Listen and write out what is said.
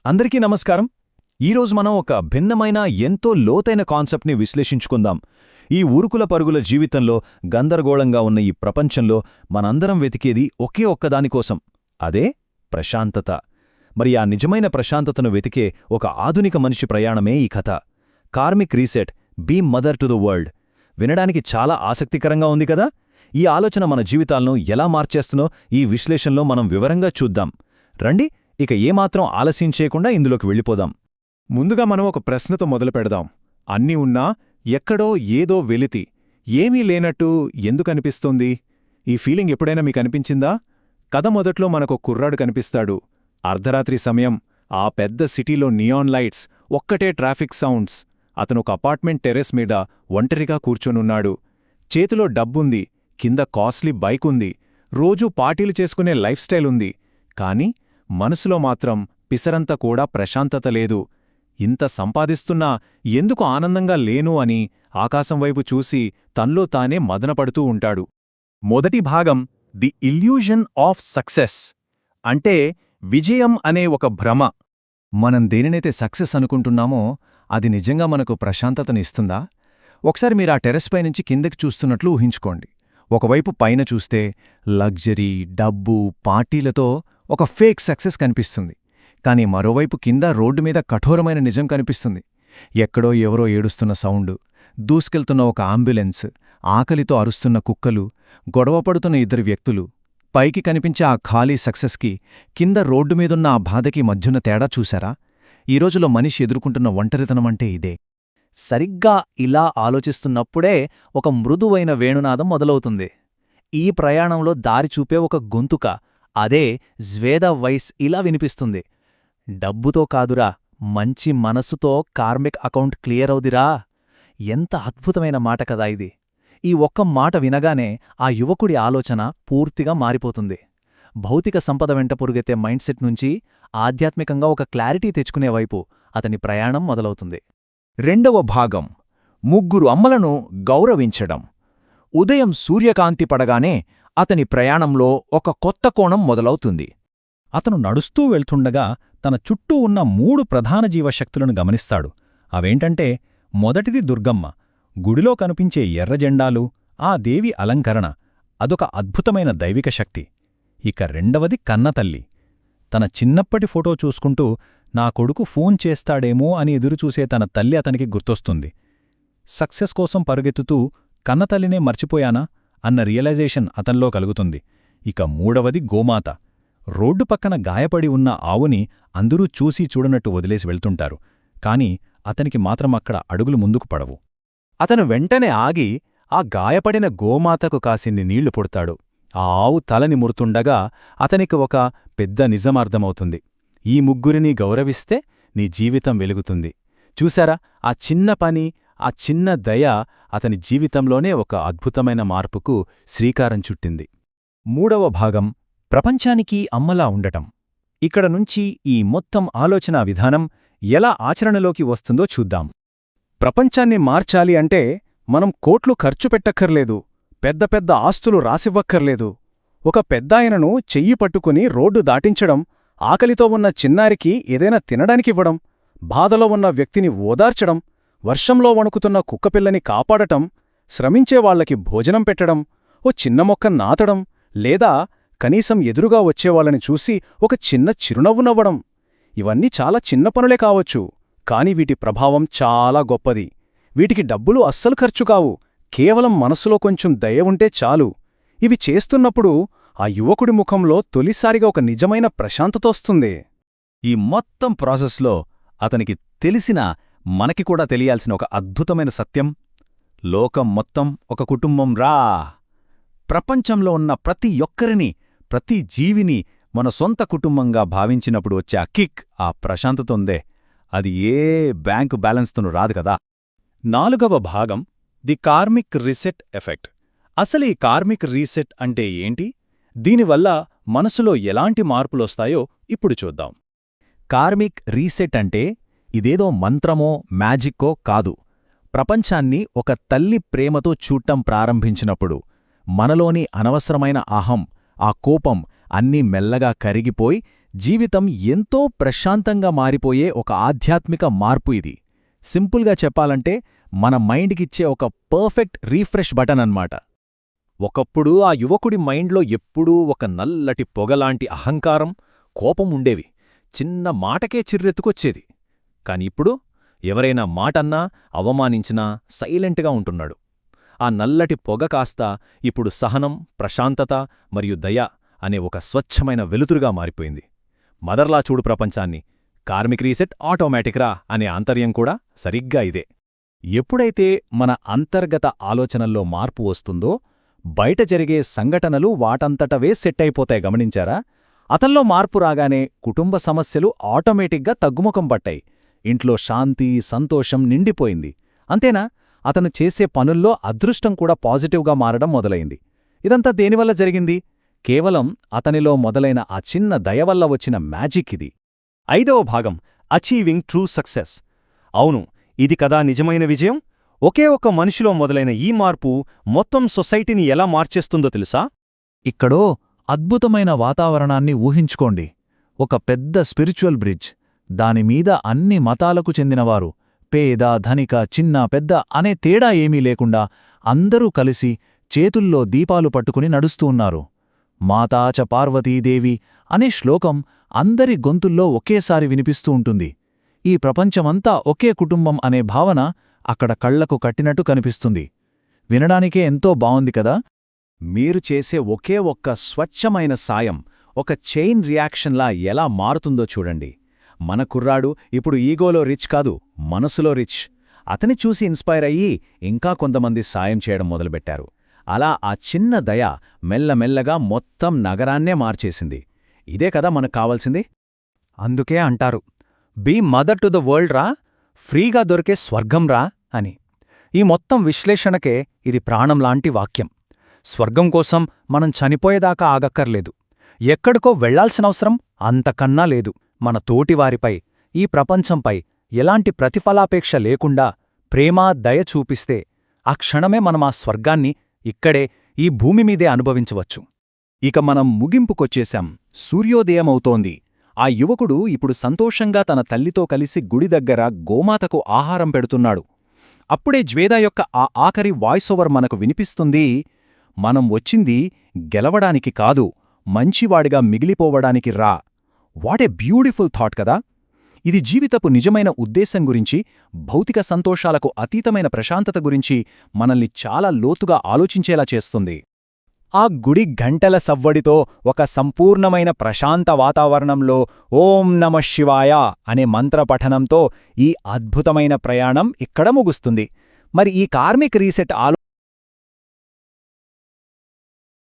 అందరికీ నమస్కారం. ఈరోజు మనం ఒక భిన్నమైన ఎంతో లోతైన కాన్సెప్ట్ని విశ్లేషించుకుందాం. ఈ ఊరుకుల పరుగుల జీవితంలో గందరగోళంగా ఉన్న ఈ ప్రపంచంలో మనందరం వెతికేది ఒకే ఒక్కదానికోసం, అదే ప్రశాంతత. మరి ఆ నిజమైన ప్రశాంతతను వెతికే ఒక ఆధునిక మనిషి ప్రయాణమే ఈ కథ. Karmic reset, be mother to the world. వినడానికి చాలా ఆసక్తికరంగా ఉంది కదా? ఈ ఆలోచన మన జీవితాలను ఎలా మార్చేస్తుందో ఈ విశ్లేషణలో మనం వివరంగా చూద్దాం. రండి, ఇక ఏమాత్రం ఆలస్యం చేయకుండా ఇందులోకి వెళ్ళిపోదాం. ముందుగా మనం ఒక ప్రశ్నతో మొదలుపెడదాం. అన్నీ ఉన్నా ఎక్కడో ఏదో వెలితి, ఏమీ లేనట్టు ఎందుకనిపిస్తోంది? ఈ ఫీలింగ్ ఎప్పుడైనా మీకనిపించిందా? కథ మొదట్లో మనకు కుర్రాడు కనిపిస్తాడు. అర్ధరాత్రి సమయం, ఆ పెద్ద సిటీలో నియాన్ లైట్స్, ఒక్కటే ట్రాఫిక్ సౌండ్స్. అతను ఒక అపార్ట్మెంట్ టెర్రస్ మీద ఒంటరిగా కూర్చొనున్నాడు. చేతిలో డబ్బుంది, కింద కాస్ట్లీ బైకుంది, రోజూ పార్టీలు చేసుకునే లైఫ్ స్టైల్ ఉంది. కాని మనసులో మాత్రం పిసరంత కూడా ప్రశాంతత లేదు. ఇంత సంపాదిస్తున్నా ఎందుకు ఆనందంగా లేను అని ఆకాశం వైపు చూసి తన్లో తానే మదనపడుతూ ఉంటాడు. మొదటి భాగం ది ఇల్యూజన్ ఆఫ్ సక్సెస్, అంటే విజయం అనే ఒక భ్రమ. మనం దేనినైతే సక్సెస్ అనుకుంటున్నామో అది నిజంగా మనకు ప్రశాంతతనిస్తుందా? ఒకసారి మీరు ఆ టెర్రస్పై నుంచి కిందకి చూస్తున్నట్లు ఊహించుకోండి. ఒకవైపు పైన చూస్తే లగ్జరీ, డబ్బు, పార్టీలతో ఒక ఫేక్ సక్సెస్ కనిపిస్తుంది. కాని మరోవైపు కింద రోడ్డు మీద కఠోరమైన నిజం కనిపిస్తుంది. ఎక్కడో ఎవరో ఏడుస్తున్న సౌండు, దూసుకెళ్తున్న ఒక అంబులెన్స్, ఆకలితో అరుస్తున్న కుక్కలు, గొడవపడుతున్న ఇద్దరు వ్యక్తులు. పైకి కనిపించే ఆ ఖాళీ సక్సెస్కి, కింద రోడ్డు మీదున్న ఆ బాధకి మధ్యున్న తేడా చూశారా? ఈ రోజులో మనిషి ఎదుర్కొంటున్న ఒంటరితనమంటే ఇదే. సరిగ్గా ఇలా ఆలోచిస్తున్నప్పుడే ఒక మృదువైన వేణునాదం మొదలవుతుంది. ఈ ప్రయాణంలో దారి చూపే ఒక గొంతుక, అదే జ్వేద వైస్ ఇలా వినిపిస్తుంది. డబ్బుతో కాదురా, మంచి మనసుతో కార్మిక్ అకౌంట్ క్లియర్ అవుదిరా. ఎంత అద్భుతమైన మాట కదా ఇది! ఈ ఒక్క మాట వినగానే ఆ యువకుడి ఆలోచన పూర్తిగా మారిపోతుంది. భౌతిక సంపద వెంట పొరుగెత్తే మైండ్సెట్ నుంచి ఆధ్యాత్మికంగా ఒక క్లారిటీ తెచ్చుకునే వైపు అతని ప్రయాణం మొదలవుతుంది. రెండవ భాగం ముగ్గురు అమ్మలను గౌరవించడం. ఉదయం సూర్యకాంతి పడగానే అతని ప్రయాణంలో ఒక కొత్త కోణం మొదలవుతుంది. అతను నడుస్తూ వెళ్తుండగా తన చుట్టూ ఉన్న 3 ప్రధాన జీవశక్తులను గమనిస్తాడు. అవేంటంటే, మొదటిది దుర్గమ్మ, గుడిలో కనిపించే ఎర్రజెండాలు, ఆ దేవి అలంకరణ, అదొక అద్భుతమైన దైవిక శక్తి. ఇక రెండవది కన్నతల్లి. తన చిన్నప్పటి ఫోటో చూసుకుంటూ నా కొడుకు ఫోన్ చేస్తాడేమో అని ఎదురుచూసే తన తల్లి అతనికి గుర్తొస్తుంది. సక్సెస్ కోసం పరుగెత్తుతూ కన్నతల్లినే మర్చిపోయానా అన్న రియలైజేషన్ అతన్లో కలుగుతుంది. ఇక మూడవది గోమాత. రోడ్డు పక్కన గాయపడి ఉన్న ఆవుని అందరూ చూసీ చూడనట్టు వదిలేసి వెళ్తుంటారు. కాని అతనికి మాత్రం అక్కడ అడుగులు ముందుకు పడవు. అతను వెంటనే ఆగి ఆ గాయపడిన గోమాతకు కాసిన్ని నీళ్లు పుడతాడు. ఆ ఆవు తలని మురుతుండగా అతనికి ఒక పెద్ద నిజమర్థమవుతుంది. ఈ ముగ్గురిని గౌరవిస్తే నీ జీవితం వెలుగుతుంది. చూశారా, ఆ చిన్న పని, ఆ చిన్న దయ అతని జీవితంలోనే ఒక అద్భుతమైన మార్పుకు శ్రీకారం చుట్టింది. మూడవ భాగం ప్రపంచానికి అమ్మలా ఉండటం. ఇక్కడ నుంచి ఈ మొత్తం ఆలోచనా విధానం ఎలా ఆచరణలోకి వస్తుందో చూద్దాం. ప్రపంచాన్ని మార్చాలి అంటే మనం కోట్లు ఖర్చు పెట్టక్కర్లేదు, పెద్ద పెద్ద ఆస్తులు రాసివ్వక్కర్లేదు. ఒక పెద్దాయనను చెయ్యి పట్టుకుని రోడ్డు దాటించడం, ఆకలితో ఉన్న చిన్నారికి ఏదైనా తినడానికివ్వడం, బాధలో ఉన్న వ్యక్తిని ఓదార్చడం, వర్షంలో వణుకుతున్న కుక్కపిల్లని కాపాడటం, శ్రమించేవాళ్లకి భోజనం పెట్టడం, ఓ చిన్న మొక్క నాతడం, లేదా కనీసం ఎదురుగా వచ్చేవాళ్ళని చూసి ఒక చిన్న చిరునవ్వు నవ్వడం. ఇవన్నీ చాలా చిన్న పనులే కావచ్చు, కాని వీటి ప్రభావం చాలా గొప్పది. వీటికి డబ్బులు అస్సలు ఖర్చుకావు, కేవలం మనసులో కొంచెం దయ ఉంటే చాలు. ఇవి చేస్తున్నప్పుడు ఆ యువకుడి ముఖంలో తొలిసారిగా ఒక నిజమైన ప్రశాంతతొస్తుంది. ఈ మొత్తం ప్రాసెస్లో అతనికి తెలిసిన, మనకి కూడా తెలియాల్సిన ఒక అద్భుతమైన సత్యం: లోకం మొత్తం ఒక కుటుంబం రా. ప్రపంచంలో ఉన్న ప్రతి ఒక్కరిని, ప్రతి జీవిని మన సొంత కుటుంబంగా భావించినప్పుడు వచ్చే ఆ కిక్, ఆ ప్రశాంతత ఉందే, అది ఏ బ్యాంకు బ్యాలెన్స్తోనూ రాదు కదా. నాలుగవ భాగం ది కార్మిక్ రీసెట్ ఎఫెక్ట్. అసలు ఈ కార్మిక్ రీసెట్ అంటే ఏంటి? దీనివల్ల మనసులో ఎలాంటి మార్పులొస్తాయో ఇప్పుడు చూద్దాం. కార్మిక్ రీసెట్ అంటే ఇదేదో మంత్రమో మ్యాజిక్కో కాదు. ప్రపంచాన్ని ఒక తల్లి ప్రేమతో చూడటం ప్రారంభించినప్పుడు మనలోని అనవసరమైన అహం, ఆ కోపం అన్నీ మెల్లగా కరిగిపోయి జీవితం ఎంతో ప్రశాంతంగా మారిపోయే ఒక ఆధ్యాత్మిక మార్పు ఇది. సింపుల్గా చెప్పాలంటే మన మైండ్కిచ్చే ఒక పర్ఫెక్ట్ రీఫ్రెష్ బటన్ అన్నమాట. ఒకప్పుడు ఆ యువకుడి మైండ్లో ఎప్పుడూ ఒక నల్లటి పొగలాంటి అహంకారం, కోపం ఉండేవి. చిన్న మాటకే చిర్రెత్తుకొచ్చేది. కాని ఇప్పుడు ఎవరైనా మాటన్నా, అవమానించినా సైలెంట్గా ఉంటున్నాడు. ఆ నల్లటి పొగ కాస్త ఇప్పుడు సహనం, ప్రశాంతత మరియు దయ అనే ఒక స్వచ్ఛమైన వెలుతురుగా మారిపోయింది. మదర్లా చూడు ప్రపంచాన్ని, కార్మిక్ రీసెట్ ఆటోమేటిక్రా అనే ఆంతర్యం కూడా సరిగ్గా ఇదే. ఎప్పుడైతే మన అంతర్గత ఆలోచనల్లో మార్పు వస్తుందో బయట జరిగే సంఘటనలు వాటంతటవే సెట్ అయిపోతాయి. గమనించారా? అతల్లో మార్పు రాగానే కుటుంబ సమస్యలు ఆటోమేటిక్గా తగ్గుముఖం పట్టాయి. ఇంట్లో శాంతి, సంతోషం నిండిపోయింది. అంతేనా, అతను చేసే పనుల్లో అదృష్టం కూడా పాజిటివ్గా మారడం మొదలైంది. ఇదంతా దేనివల్ల జరిగింది? కేవలం అతనిలో మొదలైన ఆ చిన్న దయ వల్ల వచ్చిన మ్యాజిక్ ఇది. 5వ భాగం, అచీవింగ్ ట్రూ సక్సెస్. అవును, ఇది కదా నిజమైన విజయం. ఒకే ఒక్క మనిషిలో మొదలైన ఈ మార్పు మొత్తం సొసైటీని ఎలా మార్చేస్తుందో తెలుసా? ఇక్కడో అద్భుతమైన వాతావరణాన్ని ఊహించుకోండి. ఒక పెద్ద స్పిరిచువల్ బ్రిడ్జ్. దానిమీద అన్ని మతాలకు చెందినవారు, పేద, ధనిక, చిన్న, పెద్ద అనే తేడా ఏమీ లేకుండా అందరూ కలిసి చేతుల్లో దీపాలు పట్టుకుని నడుస్తూ ఉన్నారు. మాతాచ పార్వతీదేవి అనే శ్లోకం అందరి గొంతుల్లో ఒకేసారి వినిపిస్తూ ఉంటుంది. ఈ ప్రపంచమంతా ఒకే కుటుంబం అనే భావన అక్కడ కళ్లకు కట్టినట్టు కనిపిస్తుంది. వినడానికే ఎంతో బావుంది కదా? మీరు చేసే ఒకే ఒక్క స్వచ్ఛమైన సాయం ఒక చైన్ రియాక్షన్లా ఎలా మారుతుందో చూడండి. మన కుర్రాడు ఇప్పుడు ఈగోలో రిచ్ కాదు, మనసులో రిచ్. అతని చూసి ఇన్స్పైర్ అయ్యి ఇంకా కొంతమంది సాయం చేయడం మొదలుపెట్టారు. అలా ఆ చిన్న దయ మెల్లమెల్లగా మొత్తం నగరాన్నే మార్చేసింది. ఇదే కదా మనకు కావాల్సింది. అందుకే అంటారు, be mother to the world రా, ఫ్రీగా దొరికే స్వర్గం రా అని. ఈ మొత్తం విశ్లేషణకే ఇది ప్రాణంలాంటి వాక్యం. స్వర్గం కోసం మనం చనిపోయేదాకా ఆగక్కర్లేదు. ఎక్కడికో వెళ్లాల్సినవసరం అంతకన్నా లేదు. మన తోటివారిపై, ఈ ప్రపంచంపై ఎలాంటి ప్రతిఫలాపేక్ష లేకుండా ప్రేమ, దయ చూపిస్తే ఆ క్షణమే మనం ఆ స్వర్గాన్ని ఇక్కడే ఈ భూమిమీదే అనుభవించవచ్చు. ఇక మనం ముగింపుకొచ్చేశాం. సూర్యోదయమవుతోంది. ఆ యువకుడు ఇప్పుడు సంతోషంగా తన తల్లితో కలిసి గుడి దగ్గర గోమాతకు ఆహారం పెడుతున్నాడు. అప్పుడే జ్వేద యొక్క ఆ ఆఖరి వాయిసోవర్ మనకు వినిపిస్తుంది. మనం వచ్చింది గెలవడానికి కాదు, మంచివాడిగా మిగిలిపోవడానికి రా. వాట్ ఏ బ్యూటిఫుల్ థాట్ కదా! ఇది జీవితపు నిజమైన ఉద్దేశం గురించి, భౌతిక సంతోషాలకు అతీతమైన ప్రశాంతత గురించి మనల్ని చాలా లోతుగా ఆలోచించేలా చేస్తుంది. ఆ గుడి గంటల సవ్వడితో, ఒక సంపూర్ణమైన ప్రశాంత వాతావరణంలో ఓం నమః శివాయ అనే మంత్రపఠనంతో ఈ అద్భుతమైన ప్రయాణం ఇక్కడ ముగుస్తుంది. మరి ఈ కార్మిక్ రీసెట్